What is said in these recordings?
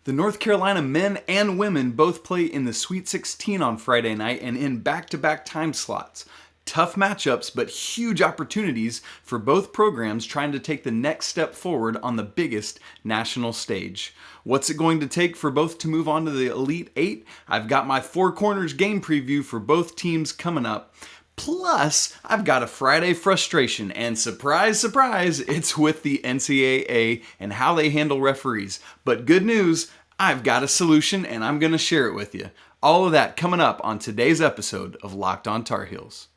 The North Carolina men and women both play in the Sweet 16 on Friday night and in back-to-back time slots. Tough matchups, but huge opportunities for both programs trying to take the next step forward on the biggest national stage. What's it going to take for both to move on to the Elite Eight? I've got my Four Corners game preview for both teams coming up. Plus, I've got a Friday frustration, and surprise, surprise, it's with the NCAA and how they handle referees. But good news, I've got a solution and I'm going to share it with you. All of that coming up on today's episode of Locked On Tar Heels.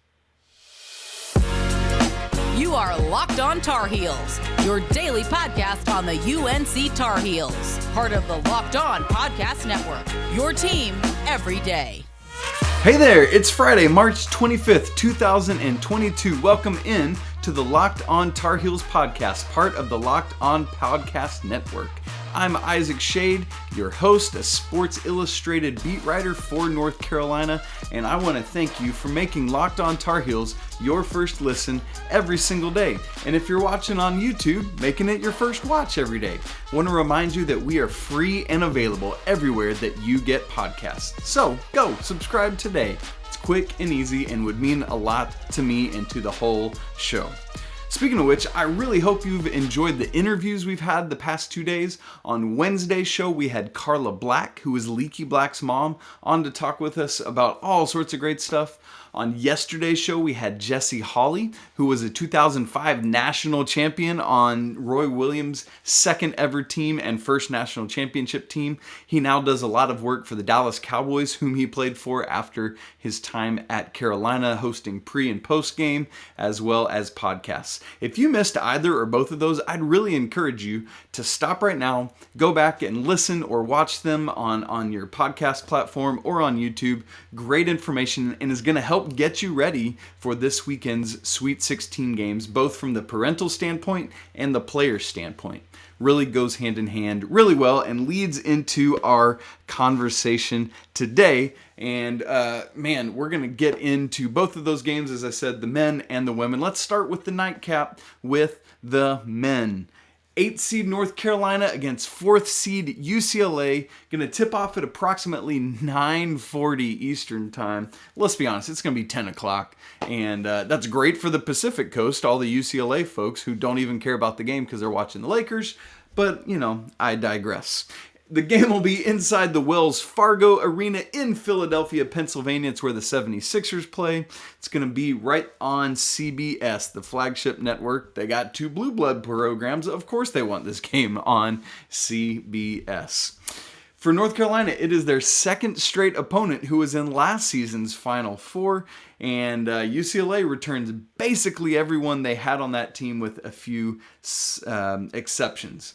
You are Locked On Tar Heels, your daily podcast on the UNC Tar Heels. Part of the Locked On Podcast Network, your team every day. Hey there, it's Friday, March 25th, 2022. Welcome in to the Locked On Tar Heels podcast, part of the Locked On Podcast Network. I'm Isaac Schade, your host, a Sports Illustrated beat writer for North Carolina, and I want to thank you for making Locked On Tar Heels your first listen every single day. And if you're watching on YouTube, making it your first watch every day. I want to remind you that we are free and available everywhere that you get podcasts. So go subscribe today. It's quick and easy and would mean a lot to me and to the whole show. Speaking of which, I really hope you've enjoyed the interviews we've had the past 2 days. On Wednesday's show, we had Carla Black, who is Leaky Black's mom, on to talk with us about all sorts of great stuff. On yesterday's show, we had Jesse Hawley, who was a 2005 national champion on Roy Williams' second ever team and first national championship team. He now does a lot of work for the Dallas Cowboys, whom he played for after his time at Carolina, hosting pre- and post-game, as well as podcasts. If you missed either or both of those, I'd really encourage you to stop right now, go back and listen or watch them on your podcast platform or on YouTube. Great information and is going to help get you ready for this weekend's Sweet 16 games, both from the parental standpoint and the player standpoint. Really goes hand in hand really well and leads into our conversation today. And man, we're going to get into both of those games, as I said, the men and the women. Let's start with the nightcap with the men. 8th seed North Carolina against 4th seed UCLA. Going to tip off at approximately 9:40 Eastern time. Let's be honest, it's going to be 10 o'clock. And that's great for the Pacific Coast, all the UCLA folks who don't even care about the game because they're watching the Lakers. But, you know, I digress. The game will be inside the Wells Fargo Arena in Philadelphia, Pennsylvania. It's where the 76ers play. It's going to be right on CBS, the flagship network. They got two blue blood programs. Of course they want this game on CBS. For North Carolina, it is their second straight opponent who was in last season's Final Four. And UCLA returns basically everyone they had on that team with a few exceptions.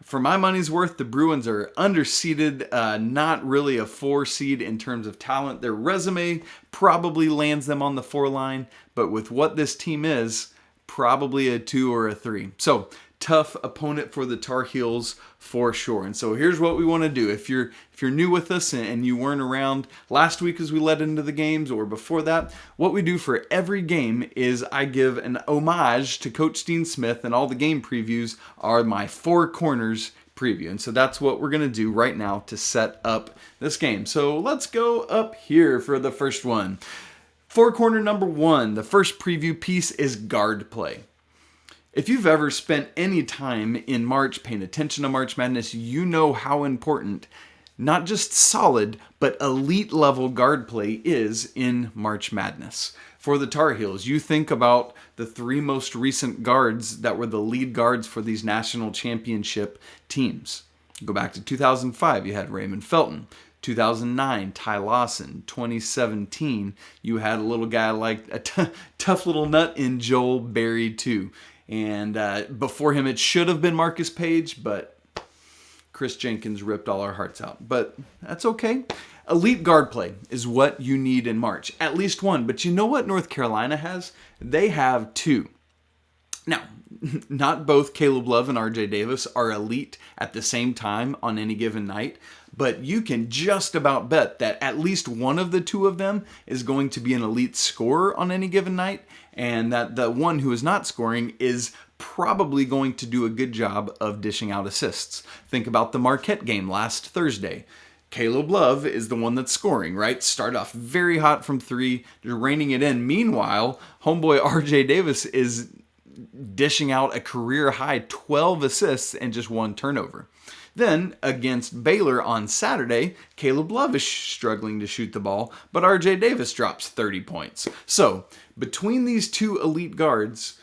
For my money's worth, the Bruins are underseeded, not really a 4 seed in terms of talent. Their resume probably lands them on the 4 line, but with what this team is, probably a 2 or a 3. So, tough opponent for the Tar Heels for sure. And so here's what we want to do. If you're new with us and you weren't around last week as we led into the games or before that, what we do for every game is I give an homage to Coach Dean Smith, and all the game previews are my Four Corners preview. And so that's what we're going to do right now to set up this game. So let's go up here for the first one. Four corner number 1, the first preview piece is guard play. If you've ever spent any time in March paying attention to March Madness, you know how important not just solid, but elite level guard play is in March Madness. For the Tar Heels, you think about the 3 most recent guards that were the lead guards for these national championship teams. Go back to 2005, you had Raymond Felton. 2009, Ty Lawson. 2017, you had a little guy like a tough little nut in Joel Berry too. And before him, it should have been Marcus Page, but Chris Jenkins ripped all our hearts out. But that's okay. Elite guard play is what you need in March. At least one. But you know what North Carolina has? They have 2. Now, not both Caleb Love and RJ Davis are elite at the same time on any given night, but you can just about bet that at least one of the 2 of them is going to be an elite scorer on any given night, and that the one who is not scoring is probably going to do a good job of dishing out assists. Think about the Marquette game last Thursday. Caleb Love is the one that's scoring, right? Start off very hot from three, reining it in. Meanwhile, homeboy RJ Davis is dishing out a career-high 12 assists and just 1 turnover. Then, against Baylor on Saturday, Caleb Love is struggling to shoot the ball, but RJ Davis drops 30 points. So, between these two elite guards,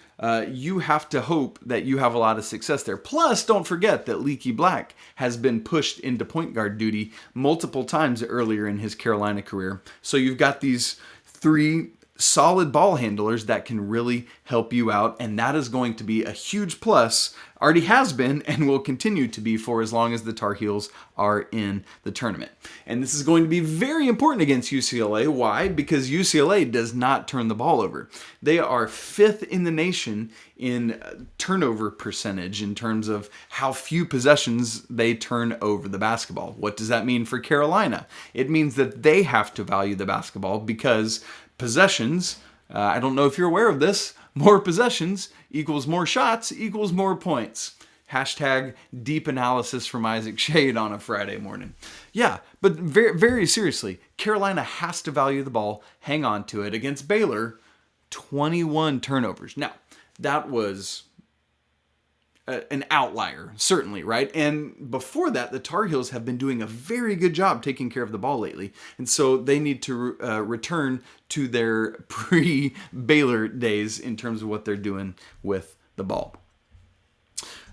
you have to hope that you have a lot of success there. Plus, don't forget that Leaky Black has been pushed into point guard duty multiple times earlier in his Carolina career. So you've got these 3 solid ball handlers that can really help you out, and that is going to be a huge plus. Already has been and will continue to be for as long as the Tar Heels are in the tournament. And this is going to be very important against UCLA. Why? Because UCLA does not turn the ball over. They are 5th in the nation in turnover percentage in terms of how few possessions they turn over the basketball. What does that mean for Carolina? It means that they have to value the basketball because possessions, I don't know if you're aware of this, more possessions equals more shots equals more points. Hashtag deep analysis from Isaac Schade on a Friday morning. Yeah, but very, very seriously, Carolina has to value the ball, hang on to it. Against Baylor, 21 turnovers. Now, that was an outlier, certainly, right? And before that, the Tar Heels have been doing a very good job taking care of the ball lately. And so they need to return to their pre-Baylor days in terms of what they're doing with the ball.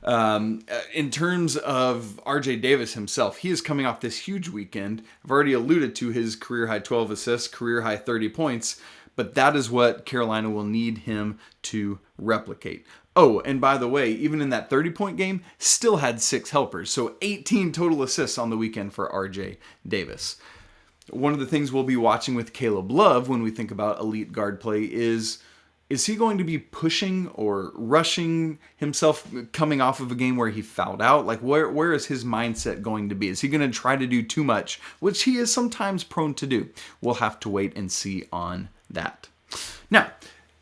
In terms of RJ Davis himself, he is coming off this huge weekend. I've already alluded to his career-high 12 assists, career-high 30 points, but that is what Carolina will need him to replicate. Oh, and by the way, even in that 30-point game, still had 6 helpers. So 18 total assists on the weekend for RJ Davis. One of the things we'll be watching with Caleb Love when we think about elite guard play is he going to be pushing or rushing himself coming off of a game where he fouled out? Like, where is his mindset going to be? Is he going to try to do too much, which he is sometimes prone to do? We'll have to wait and see on that. Now,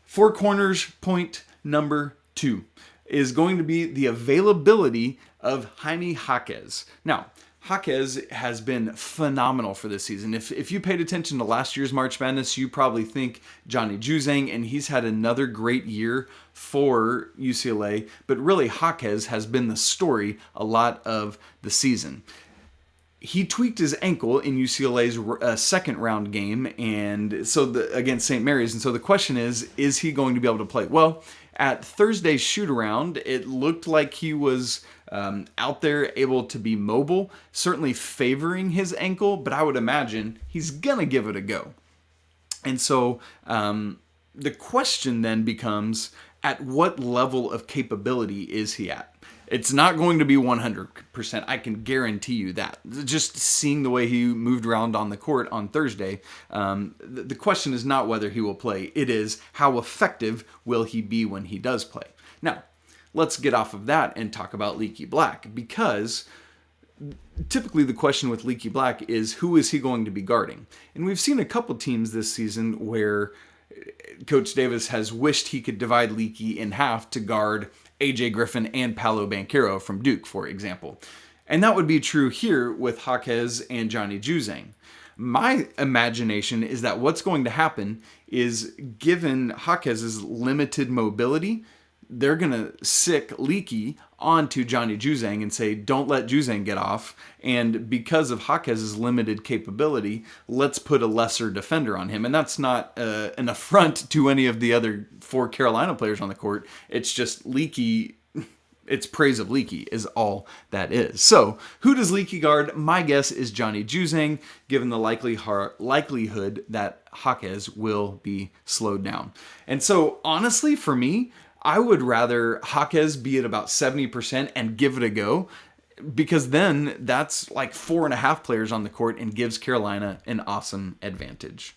4 corners point number 2 is going to be the availability of Jaime Jaquez. Now, Jaquez has been phenomenal for this season. If you paid attention to last year's March Madness, you probably think Johnny Juzang, and he's had another great year for UCLA, but really Jaquez has been the story a lot of the season. He tweaked his ankle in UCLA's second round game, and so against St. Mary's. And so the question is he going to be able to play? Well, at Thursday's shoot-around, it looked like he was out there able to be mobile, certainly favoring his ankle, but I would imagine he's going to give it a go. And so the question then becomes, at what level of capability is he at? It's not going to be 100%. I can guarantee you that. Just seeing the way he moved around on the court on Thursday, the question is not whether he will play. It is how effective will he be when he does play. Now, let's get off of that and talk about Leaky Black, because typically the question with Leaky Black is, who is he going to be guarding? And we've seen a couple teams this season where Coach Davis has wished he could divide Leaky in half to guard AJ Griffin and Paolo Banchero from Duke, for example. And that would be true here with Jaquez and Johnny Juzang. My imagination is that what's going to happen is, given Jaquez's limited mobility, they're going to sick Leaky onto Johnny Juzang and say, don't let Juzang get off. And because of Jaquez's limited capability, let's put a lesser defender on him. And that's not an affront to any of the other 4 Carolina players on the court. It's just Leaky. It's praise of Leaky is all that is. So who does Leaky guard? My guess is Johnny Juzang, given the likelihood that Jaquez will be slowed down. And so honestly, for me, I would rather Jaquez be at about 70% and give it a go, because then that's like 4.5 players on the court and gives Carolina an awesome advantage.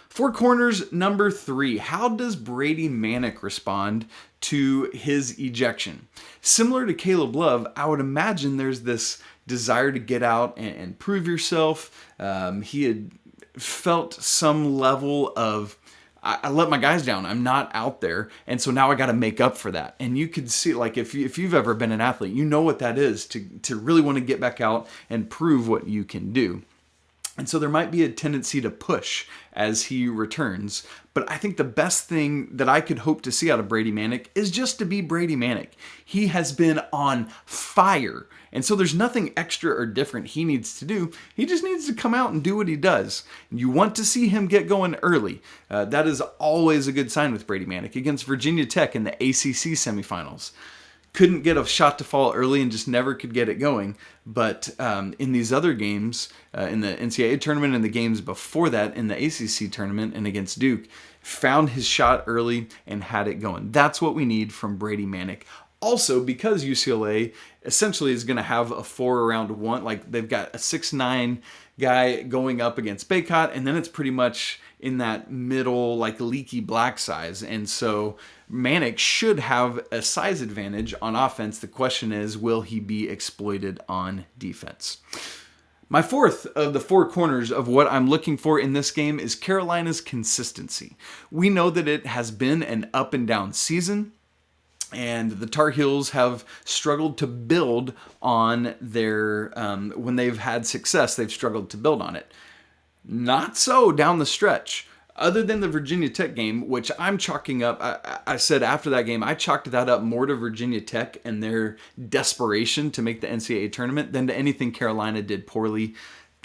4 corners, number 3. How does Brady Manek respond to his ejection? Similar to Caleb Love, I would imagine there's this desire to get out and prove yourself. He had felt some level of, I let my guys down. I'm not out there. And so now I got to make up for that. And you could see, like, if you've ever been an athlete, you know what that is, to really want to get back out and prove what you can do. And so there might be a tendency to push as he returns. But I think the best thing that I could hope to see out of Brady Manek is just to be Brady Manek. He has been on fire. And so there's nothing extra or different he needs to do. He just needs to come out and do what he does. You want to see him get going early. That is always a good sign with Brady Manek. Against Virginia Tech in the ACC semifinals, couldn't get a shot to fall early and just never could get it going. But in these other games, in the NCAA tournament and the games before that in the ACC tournament and against Duke, found his shot early and had it going. That's what we need from Brady Manek. Also, because UCLA essentially is going to have a 4-round-1, like they've got a 6'9" guy going up against Bacot, and then it's pretty much in that middle, like Leaky black size. And so Manek should have a size advantage on offense. The question is, will he be exploited on defense? My fourth of the four corners of what I'm looking for in this game is Carolina's consistency. We know that it has been an up and down season, and the Tar Heels have struggled to build on their, when they've had success, they've struggled to build on it. Not so down the stretch. Other than the Virginia Tech game, which I'm chalking up, I said after that game, I chalked that up more to Virginia Tech and their desperation to make the NCAA tournament than to anything Carolina did poorly.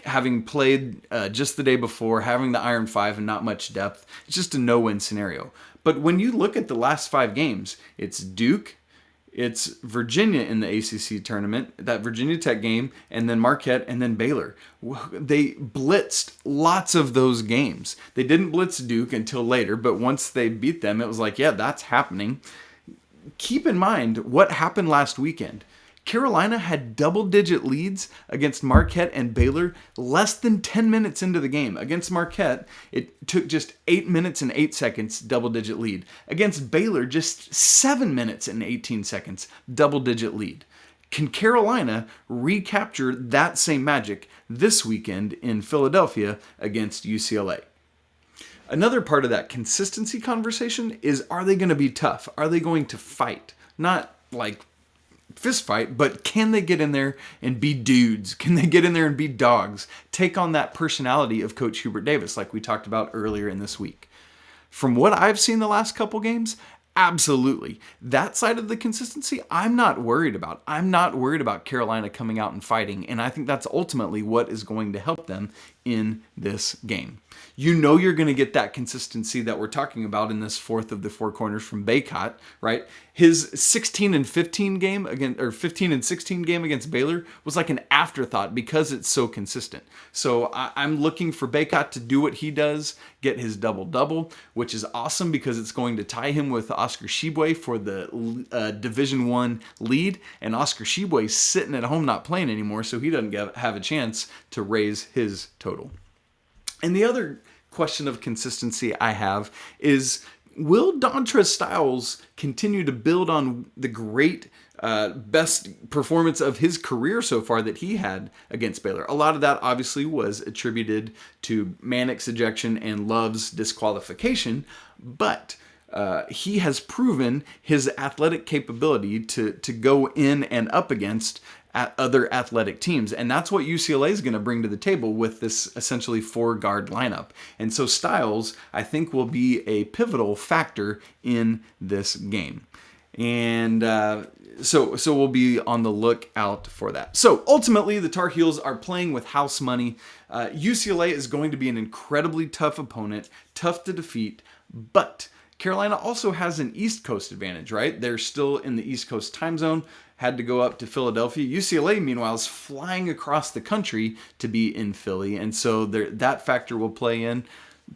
Having played just the day before, having the Iron Five and not much depth, it's just a no-win scenario. But when you look at the last 5 games, it's Duke, it's Virginia in the ACC tournament, that Virginia Tech game, and then Marquette, and then Baylor. They blitzed lots of those games. They didn't blitz Duke until later, but once they beat them, it was like, yeah, that's happening. Keep in mind what happened last weekend. Carolina had double-digit leads against Marquette and Baylor less than 10 minutes into the game. Against Marquette, it took just 8 minutes and 8 seconds, double-digit lead. Against Baylor, just 7 minutes and 18 seconds, double-digit lead. Can Carolina recapture that same magic this weekend in Philadelphia against UCLA? Another part of that consistency conversation is, are they going to be tough? Are they going to fight? Not like fist fight, but can they get in there and be dudes? Can they get in there and be dogs? Take on that personality of Coach Hubert Davis, like we talked about earlier in this week. From what I've seen the last couple games, absolutely. That side of the consistency, I'm not worried about. I'm not worried about Carolina coming out and fighting, and I think that's ultimately what is going to help them in this game. You know you're going to get that consistency that we're talking about in this fourth of the four corners from Bacot, right? His 16-15 game against, or 15-16 game against Baylor was like an afterthought because it's so consistent. So I'm looking for Bacot to do what he does, get his double-double, which is awesome because it's going to tie him with Oscar Tshiebwe for the Division I lead, and Oscar Tshiebwe's sitting at home not playing anymore, so he doesn't have a chance to raise his total. And the other question of consistency I have is, will Dontrez Styles continue to build on the great best performance of his career so far that he had against Baylor? A lot of that obviously was attributed to Manek's ejection and Love's disqualification, but he has proven his athletic capability to go in and up against other athletic teams. And that's what UCLA is going to bring to the table with this essentially 4-guard lineup. And so Styles, I think, will be a pivotal factor in this game. And so we'll be on the lookout for that. So ultimately, the Tar Heels are playing with house money. UCLA is going to be an incredibly tough opponent, tough to defeat, but Carolina also has an East Coast advantage, right? They're still in the East Coast time zone, had to go up to Philadelphia. UCLA, meanwhile, is flying across the country to be in Philly, and so that factor will play in.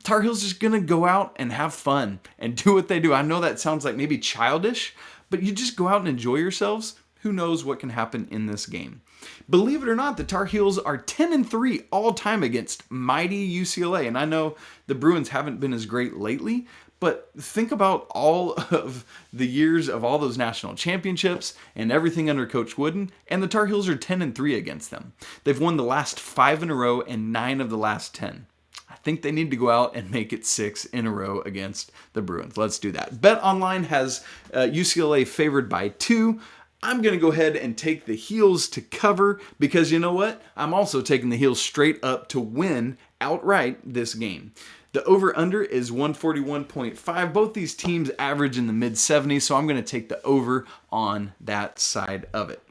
Tar Heels just going to go out and have fun and do what they do. I know that sounds like maybe childish, but you just go out and enjoy yourselves. Who knows what can happen in this game? Believe it or not, the Tar Heels are 10-3 all time against mighty UCLA, and I know the Bruins haven't been as great lately, but think about all of the years of all those national championships and everything under Coach Wooden, and the Tar Heels are 10-3 against them. They've won the last 5 in a row and 9 of the last 10. I think they need to go out and make it 6 in a row against the Bruins. Let's do that. BetOnline has UCLA favored by 2. I'm going to go ahead and take the Heels to cover because you know what? I'm also taking the Heels straight up to win outright this game. The over-under is 141.5. Both these teams average in the mid-70s, so I'm going to take the over on that side of it.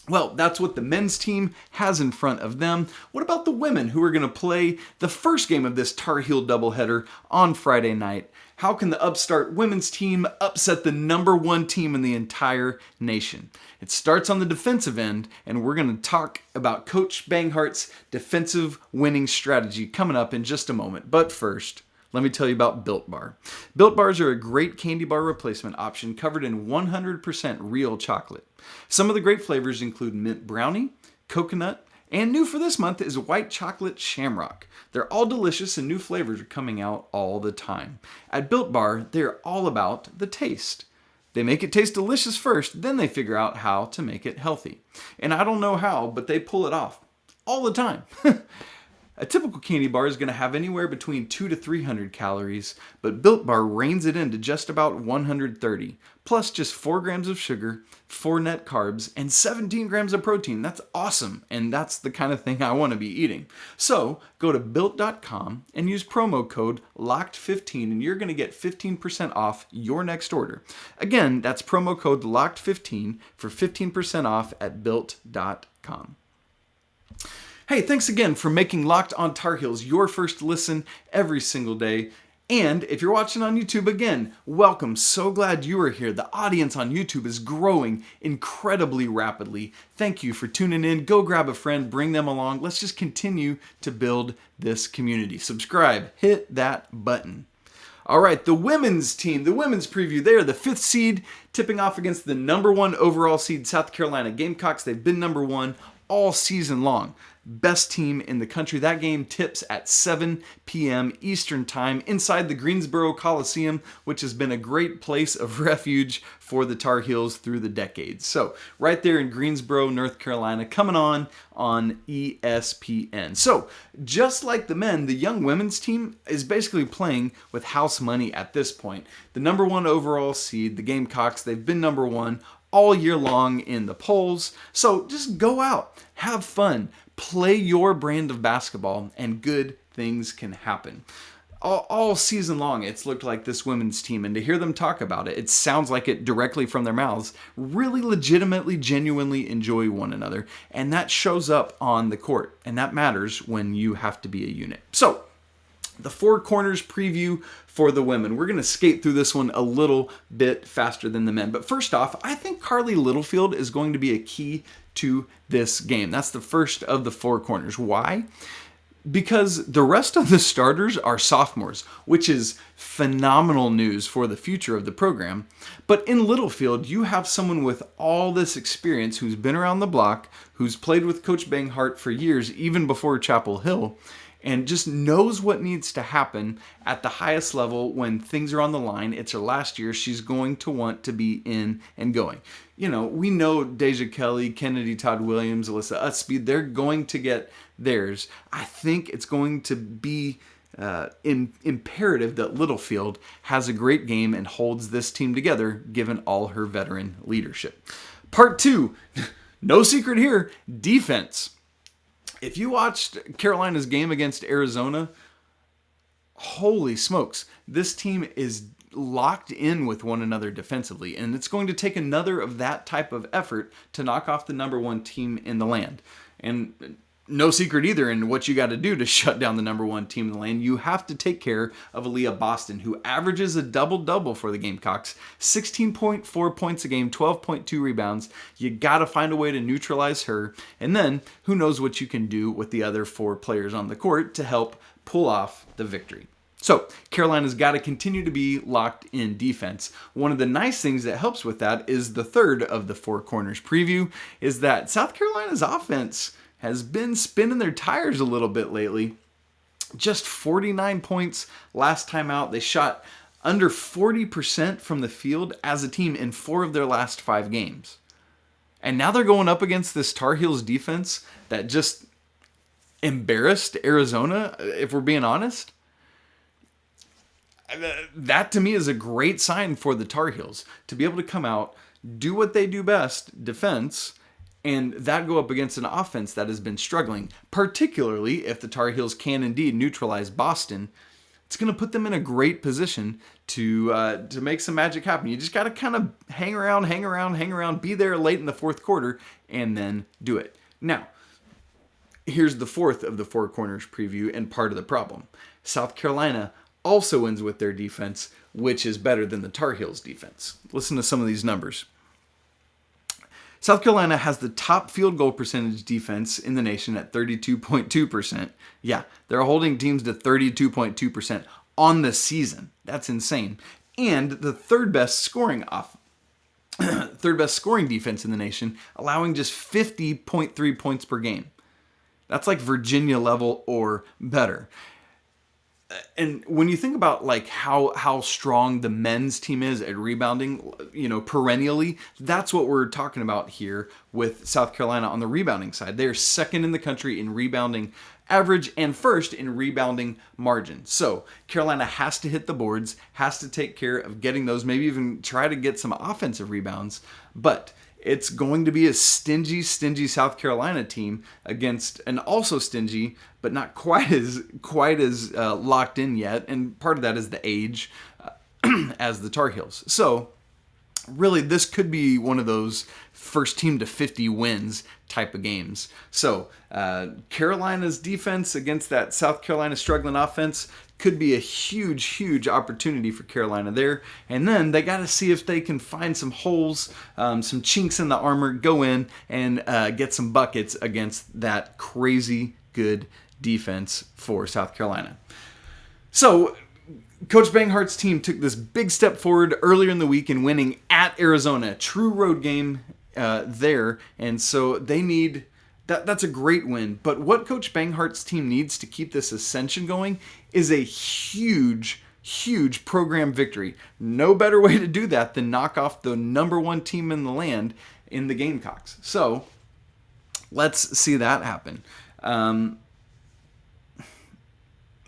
Well, that's what the men's team has in front of them. What about the women who are going to play the first game of this Tar Heel doubleheader on Friday night? How can the upstart women's team upset the number 1 team in the entire nation? It starts on the defensive end, and we're going to talk about Coach Banghart's defensive winning strategy coming up in just a moment. But first, let me tell you about Built Bar. Built Bars are a great candy bar replacement option covered in 100% real chocolate. Some of the great flavors include mint brownie, coconut, and new for this month is white chocolate shamrock. They're all delicious and new flavors are coming out all the time. At Built Bar, they're all about the taste. They make it taste delicious first, then they figure out how to make it healthy. And I don't know how, but they pull it off all the time. A typical candy bar is going to have anywhere between 200 to 300 calories, but Built Bar reins it in to just about 130, plus just 4 grams of sugar, 4 net carbs, and 17 grams of protein. That's awesome, and that's the kind of thing I want to be eating. So go to Built.com and use promo code LOCKED15, and you're going to get 15% off your next order. Again, that's promo code LOCKED15 for 15% off at Built.com. Hey, thanks again for making Locked on Tar Heels your first listen every single day. And if you're watching on YouTube again, welcome. So glad you are here. The audience on YouTube is growing incredibly rapidly. Thank you for tuning in. Go grab a friend, bring them along. Let's just continue to build this community. Subscribe, hit that button. All right, the women's team, the women's preview. They are the 5th seed, tipping off against the number 1 overall seed South Carolina Gamecocks. They've been number 1 all season long. Best team in the country. That game tips at 7 p.m. Eastern Time inside the Greensboro Coliseum, which has been a great place of refuge for the Tar Heels through the decades. So right there in Greensboro, North Carolina, coming on ESPN. So just like the men, the young women's team is basically playing with house money at this point. The number 1 overall seed, the Gamecocks, they've been number 1 all year long in the polls. So just go out, have fun, play your brand of basketball, and good things can happen. All season long, it's looked like this women's team, and to hear them talk about it, it sounds like it directly from their mouths, really legitimately, genuinely enjoy one another, and that shows up on the court, and that matters when you have to be a unit. So, the Four Corners preview for the women. We're going to skate through this one a little bit faster than the men. But first off, I think Carly Littlefield is going to be a key to this game. That's the first of the Four Corners. Why? Because the rest of the starters are sophomores, which is phenomenal news for the future of the program. But in Littlefield, you have someone with all this experience who's been around the block, who's played with Coach Banghart for years, even before Chapel Hill, and just knows what needs to happen at the highest level when things are on the line. It's her last year. She's going to want to be in and going. You know, we know Deja Kelly, Kennedy Todd-Williams, Alyssa Ustby, they're going to get theirs. I think it's going to be imperative that Littlefield has a great game and holds this team together, given all her veteran leadership. Part 2, no secret here, defense. If you watched Carolina's game against Arizona, holy smokes, this team is locked in with one another defensively, and it's going to take another of that type of effort to knock off the number 1 team in the land. And no secret either in what you got to do to shut down the number 1 team in the land. You have to take care of Aaliyah Boston, who averages a double-double for the Gamecocks, 16.4 points a game, 12.2 rebounds. You got to find a way to neutralize her. And then who knows what you can do with the other 4 players on the court to help pull off the victory. So Carolina's got to continue to be locked in defense. One of the nice things that helps with that is the third of the Four Corners preview, is that South Carolina's offense has been spinning their tires a little bit lately. Just 49 points last time out. They shot under 40% from the field as a team in 4 of their last 5 games. And now they're going up against this Tar Heels defense that just embarrassed Arizona, if we're being honest. That to me is a great sign for the Tar Heels to be able to come out, do what they do best, defense, and that go up against an offense that has been struggling, particularly if the Tar Heels can indeed neutralize Boston. It's going to put them in a great position to make some magic happen. You just got to kind of hang around, be there late in the fourth quarter, and then do it. Now, here's the fourth of the Four Corners preview and part of the problem. South Carolina also wins with their defense, which is better than the Tar Heels defense. Listen to some of these numbers. South Carolina has the top field goal percentage defense in the nation at 32.2%. Yeah, they're holding teams to 32.2% on the season. That's insane. And the third best scoring defense in the nation, allowing just 50.3 points per game. That's like Virginia level or better. And when you think about like how strong the men's team is at rebounding, perennially, that's what we're talking about here with South Carolina on the rebounding side. They're second in the country in rebounding average and first in rebounding margin. So Carolina has to hit the boards, has to take care of getting those, maybe even try to get some offensive rebounds, but it's going to be a stingy South Carolina team against an also stingy, but not quite as locked in yet. And part of that is the age as the Tar Heels. So really, this could be one of those first team to 50 wins type of games. So Carolina's defense against that South Carolina struggling offense could be a huge opportunity for Carolina there. And then they got to see if they can find some holes, some chinks in the armor, go in and get some buckets against that crazy good defense for South Carolina. So Coach Banghart's team took this big step forward earlier in the week in winning at Arizona, a true road game there. And so they need... That's a great win, but what Coach Banghart's team needs to keep this ascension going is a huge program victory. No better way to do that than knock off the number one team in the land in the Gamecocks. So let's see that happen.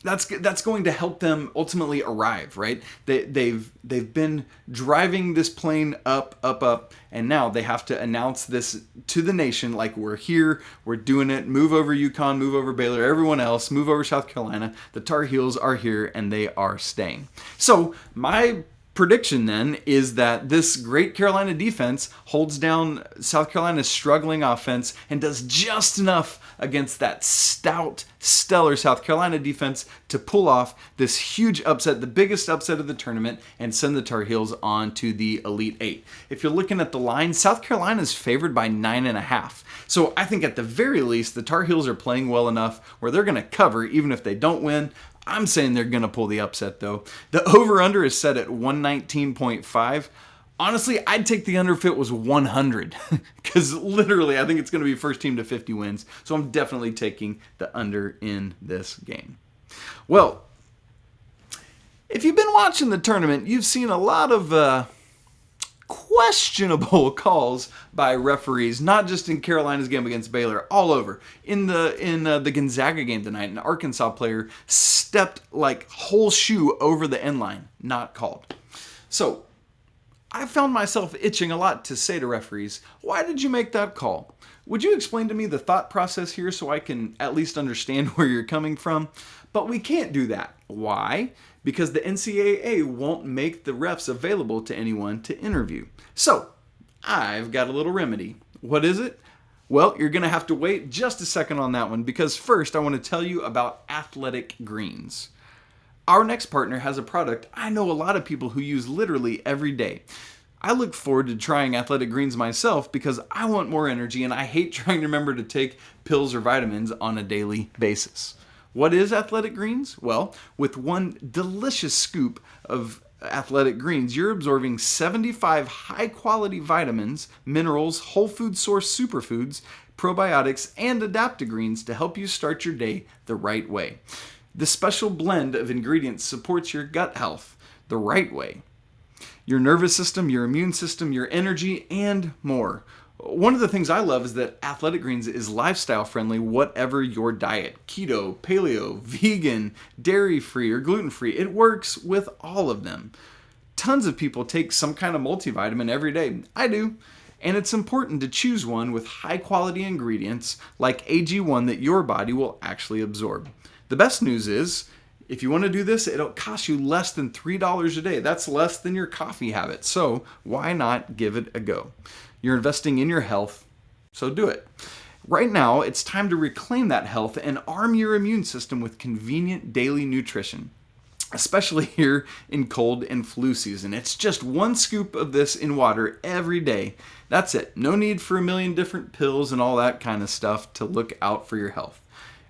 That's going to help them ultimately arrive, right? They've been driving this plane up, and now they have to announce this to the nation, like we're here, we're doing it. Move over UConn, move over Baylor, everyone else, move over South Carolina. The Tar Heels are here, and they are staying. So my prediction then is that this great Carolina defense holds down South Carolina's struggling offense and does just enough against that stout, stellar South Carolina defense to pull off this huge upset, the biggest upset of the tournament, and send the Tar Heels on to the Elite Eight. If you're looking at the line, South Carolina is favored by 9.5. So I think at the very least, the Tar Heels are playing well enough where they're going to cover even if they don't win. I'm saying they're going to pull the upset, though. The over-under is set at 119.5. Honestly, I'd take the under if it was 100. Because literally, I think it's going to be first team to 50 wins. So I'm definitely taking the under in this game. Well, if you've been watching the tournament, you've seen a lot of questionable calls by referees, not just in Carolina's game against Baylor, all over. In the Gonzaga game tonight, an Arkansas player stepped like whole shoe over the end line, not called. So I found myself itching a lot to say to referees, why did you make that call? Would you explain to me the thought process here so I can at least understand where you're coming from? But we can't do that. Why? Because the NCAA won't make the refs available to anyone to interview. So, I've got a little remedy. What is it? Well, you're going to have to wait just a second on that one because first I want to tell you about Athletic Greens. Our next partner has a product I know a lot of people who use literally every day. I look forward to trying Athletic Greens myself because I want more energy and I hate trying to remember to take pills or vitamins on a daily basis. What is Athletic Greens? Well, with one delicious scoop of Athletic Greens, you're absorbing 75 high-quality vitamins, minerals, whole food source superfoods, probiotics, and adaptogens to help you start your day the right way. This special blend of ingredients supports your gut health the right way, your nervous system, your immune system, your energy, and more. One of the things I love is that Athletic Greens is lifestyle friendly, whatever your diet. Keto, paleo, vegan, dairy-free, or gluten-free. It works with all of them. Tons of people take some kind of multivitamin every day. I do. And it's important to choose one with high-quality ingredients like AG1 that your body will actually absorb. The best news is, if you want to do this, it'll cost you less than $3 a day. That's less than your coffee habit. So why not give it a go? You're investing in your health, so do it. Right now, it's time to reclaim that health and arm your immune system with convenient daily nutrition, especially here in cold and flu season. It's just one scoop of this in water every day. That's it. No need for a million different pills and all that kind of stuff to look out for your health.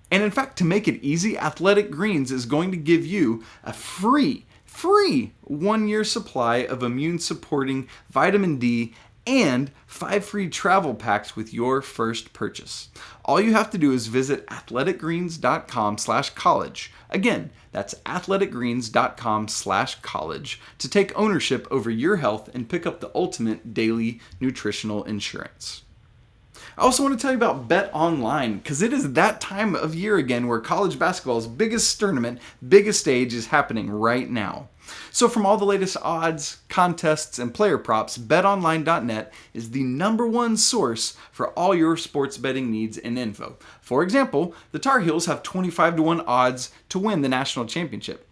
And in fact, to make it easy, Athletic Greens is going to give you a free 1-year supply of immune-supporting vitamin D and 5 free travel packs with your first purchase. All you have to do is visit athleticgreens.com/college. Again, that's athleticgreens.com/college to take ownership over your health and pick up the ultimate daily nutritional insurance. I also want to tell you about Bet Online, because it is that time of year again where college basketball's biggest tournament, biggest stage is happening right now. So from all the latest odds, contests, and player props, betonline.net is the #1 source for all your sports betting needs and info. For example, the Tar Heels have 25-1 odds to win the national championship.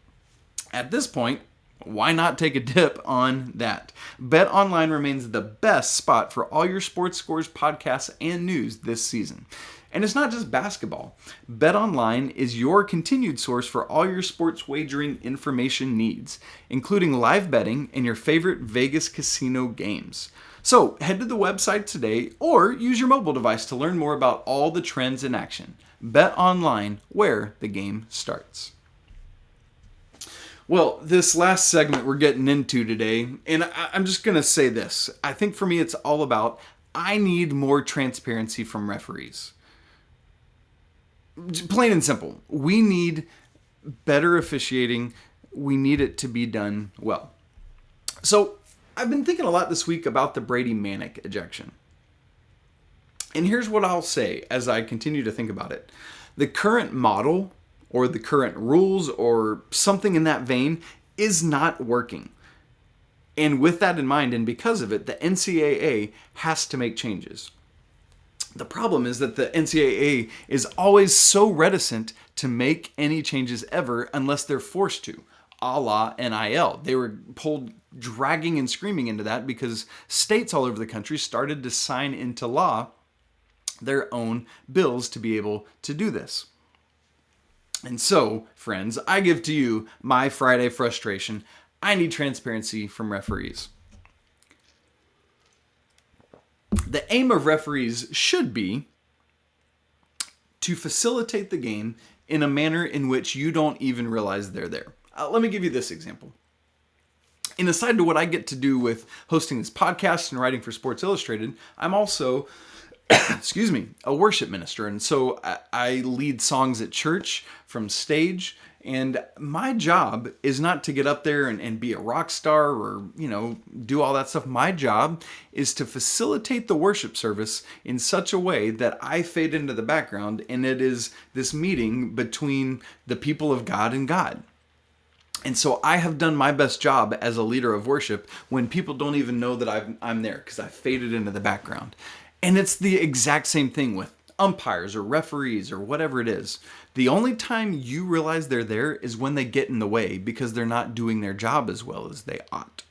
At this point, why not take a dip on that? BetOnline remains the best spot for all your sports scores, podcasts, and news this season. And it's not just basketball. BetOnline is your continued source for all your sports wagering information needs, including live betting and your favorite Vegas casino games. So head to the website today or use your mobile device to learn more about all the trends in action. BetOnline, where the game starts. Well, this last segment we're getting into today, and I'm just going to say this. I think for me it's all about, I need more transparency from referees. Plain and simple. We need better officiating. We need it to be done well. So I've been thinking a lot this week about the Brady Manek ejection. And here's what I'll say as I continue to think about it. The current model or the current rules or something in that vein is not working. And with that in mind, and because of it, the NCAA has to make changes. The problem is that the NCAA is always so reticent to make any changes ever unless they're forced to, a la NIL. They were pulled dragging and screaming into that because states all over the country started to sign into law their own bills to be able to do this. And so, friends, I give to you my Friday frustration. I need transparency from referees. The aim of referees should be to facilitate the game in a manner in which you don't even realize they're there. Let me give you this example. In aside to what I get to do with hosting this podcast and writing for Sports Illustrated, I'm also a worship minister. And so I lead songs at church from stage. And my job is not to get up there and be a rock star or, do all that stuff. My job is to facilitate the worship service in such a way that I fade into the background and it is this meeting between the people of God and God. And so I have done my best job as a leader of worship when people don't even know that I'm there because I faded into the background. And it's the exact same thing with umpires or referees or whatever it is. The only time you realize they're there is when they get in the way because they're not doing their job as well as they ought.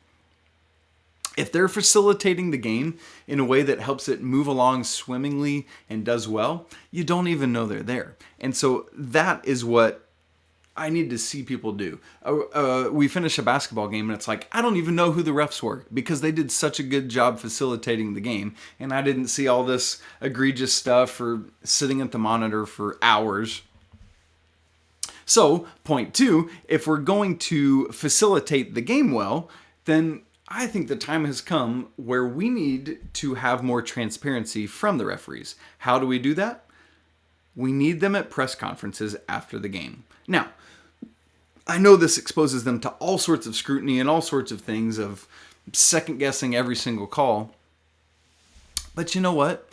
If they're facilitating the game in a way that helps it move along swimmingly and does well, you don't even know they're there. And so that is what I need to see people do. We finish a basketball game and it's like, I don't even know who the refs were because they did such a good job facilitating the game. And I didn't see all this egregious stuff or sitting at the monitor for hours. So, point 2, if we're going to facilitate the game well, then I think the time has come where we need to have more transparency from the referees. How do we do that? We need them at press conferences after the game. Now, I know this exposes them to all sorts of scrutiny and all sorts of things of second guessing every single call. But you know what?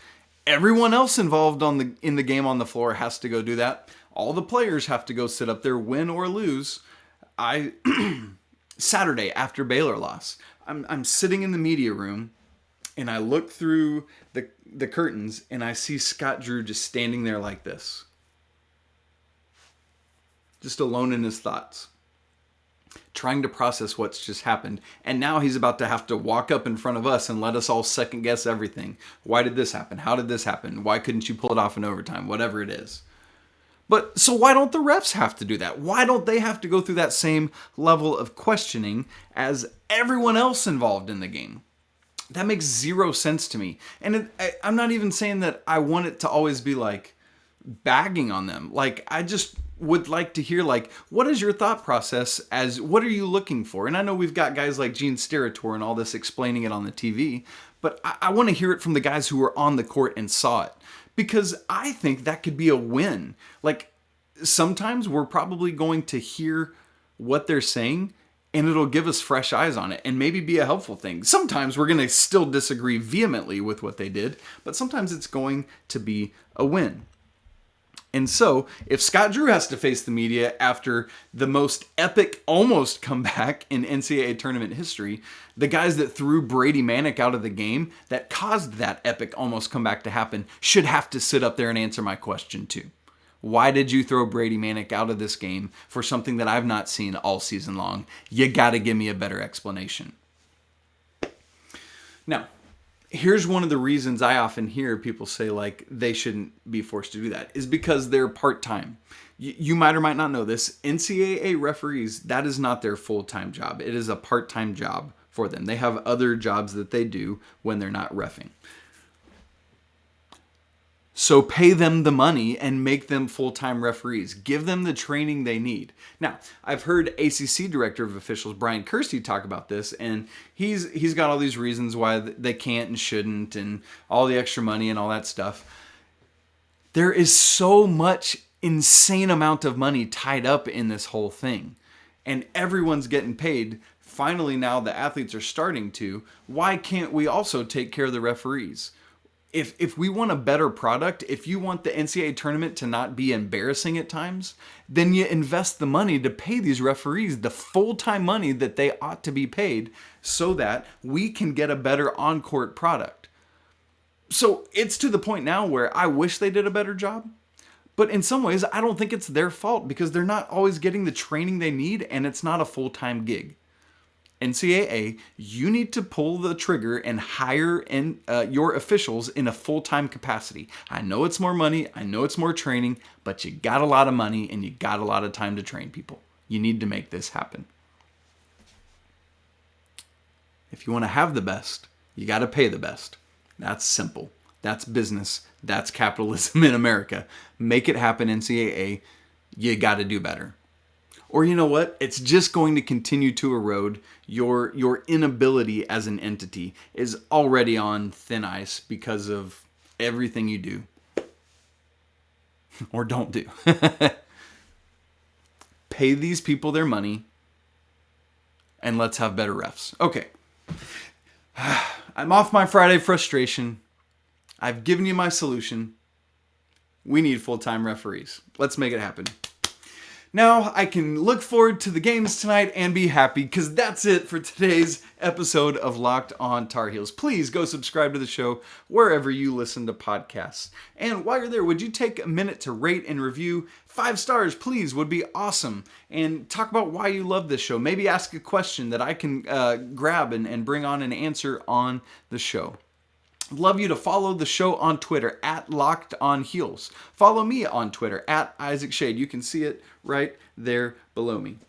Everyone else involved in the game on the floor has to go do that. All the players have to go sit up there, win or lose. Saturday after Baylor loss, I'm sitting in the media room, and I look through the curtains, and I see Scott Drew just standing there like this, just alone in his thoughts, trying to process what's just happened. And now he's about to have to walk up in front of us and let us all second guess everything. Why did this happen? How did this happen? Why couldn't you pull it off in overtime? Whatever it is. But so why don't the refs have to do that? Why don't they have to go through that same level of questioning as everyone else involved in the game? That makes zero sense to me. And I'm not even saying that I want it to always be like bagging on them. Like, I just would like to hear, like, what is your thought process as what are you looking for? And I know we've got guys like Gene Steratore and all this explaining it on the TV, but I want to hear it from the guys who were on the court and saw it. Because I think that could be a win. Like, sometimes we're probably going to hear what they're saying and it'll give us fresh eyes on it and maybe be a helpful thing. Sometimes we're going to still disagree vehemently with what they did, but sometimes it's going to be a win. And so, if Scott Drew has to face the media after the most epic almost comeback in NCAA tournament history, the guys that threw Brady Manek out of the game that caused that epic almost comeback to happen should have to sit up there and answer my question too. Why did you throw Brady Manek out of this game for something that I've not seen all season long? You got to give me a better explanation. Now, here's one of the reasons I often hear people say, like, they shouldn't be forced to do that, is because they're part-time. You might or might not know this. NCAA referees, that is not their full-time job. It is a part-time job for them. They have other jobs that they do when they're not reffing. So pay them the money and make them full-time referees. Give them the training they need. Now, I've heard ACC Director of Officials Brian Kersey talk about this, and he's got all these reasons why they can't and shouldn't, and all the extra money and all that stuff. There is so much insane amount of money tied up in this whole thing, and everyone's getting paid. Finally, now the athletes are starting to. Why can't we also take care of the referees? If we want a better product, if you want the NCAA tournament to not be embarrassing at times, then you invest the money to pay these referees the full-time money that they ought to be paid so that we can get a better on-court product. So it's to the point now where I wish they did a better job, but in some ways I don't think it's their fault because they're not always getting the training they need and it's not a full-time gig. NCAA, you need to pull the trigger and hire your officials in a full-time capacity. I know it's more money, I know it's more training, but you got a lot of money and you got a lot of time to train people. You need to make this happen. If you want to have the best, you got to pay the best. That's simple. That's business. That's capitalism in America. Make it happen, NCAA. You got to do better. Or you know what? It's just going to continue to erode. Your inability as an entity is already on thin ice because of everything you do. Or don't do. Pay these people their money and let's have better refs. Okay. I'm off my Friday frustration. I've given you my solution. We need full-time referees. Let's make it happen. Now I can look forward to the games tonight and be happy because that's it for today's episode of Locked On Tar Heels. Please go subscribe to the show wherever you listen to podcasts. And while you're there, would you take a minute to rate and review? 5 stars, please, would be awesome. And talk about why you love this show. Maybe ask a question that I can grab and bring on an answer on the show. I'd love you to follow the show on Twitter at Locked On Heels. Follow me on Twitter at Isaac Schade. You can see it right there below me.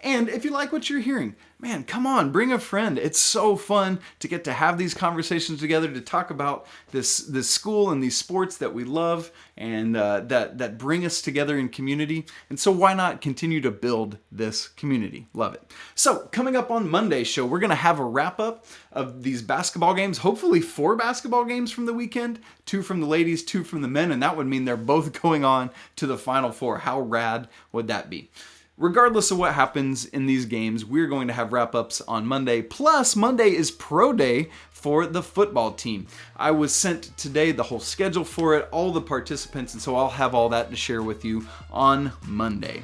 And if you like what you're hearing, man, come on, bring a friend. It's so fun to get to have these conversations together to talk about this school and these sports that we love and that bring us together in community. And so why not continue to build this community? Love it. So coming up on Monday's show, we're going to have a wrap up of these basketball games, hopefully 4 basketball games from the weekend, 2 from the ladies, 2 from the men. And that would mean they're both going on to the Final Four. How rad would that be? Regardless of what happens in these games, we're going to have wrap-ups on Monday. Plus, Monday is pro day for the football team. I was sent today the whole schedule for it, all the participants, and so I'll have all that to share with you on Monday.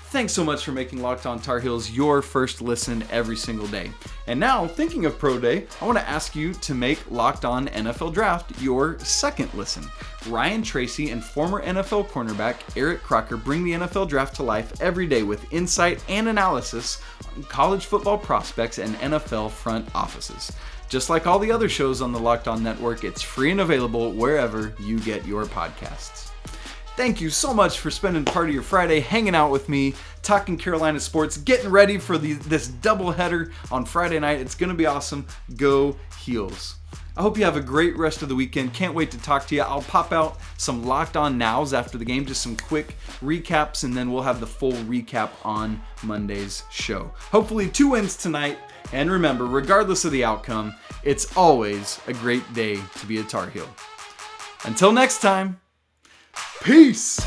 Thanks so much for making Locked On Tar Heels your first listen every single day. And now, thinking of Pro Day, I want to ask you to make Locked On NFL Draft your second listen. Ryan Tracy and former NFL cornerback Eric Crocker bring the NFL Draft to life every day with insight and analysis on college football prospects and NFL front offices. Just like all the other shows on the Locked On Network, it's free and available wherever you get your podcasts. Thank you so much for spending part of your Friday hanging out with me, talking Carolina sports, getting ready for this doubleheader on Friday night. It's going to be awesome. Go Heels. I hope you have a great rest of the weekend. Can't wait to talk to you. I'll pop out some Locked On Nows after the game, just some quick recaps, and then we'll have the full recap on Monday's show. Hopefully 2 wins tonight. And remember, regardless of the outcome, it's always a great day to be a Tar Heel. Until next time. Peace!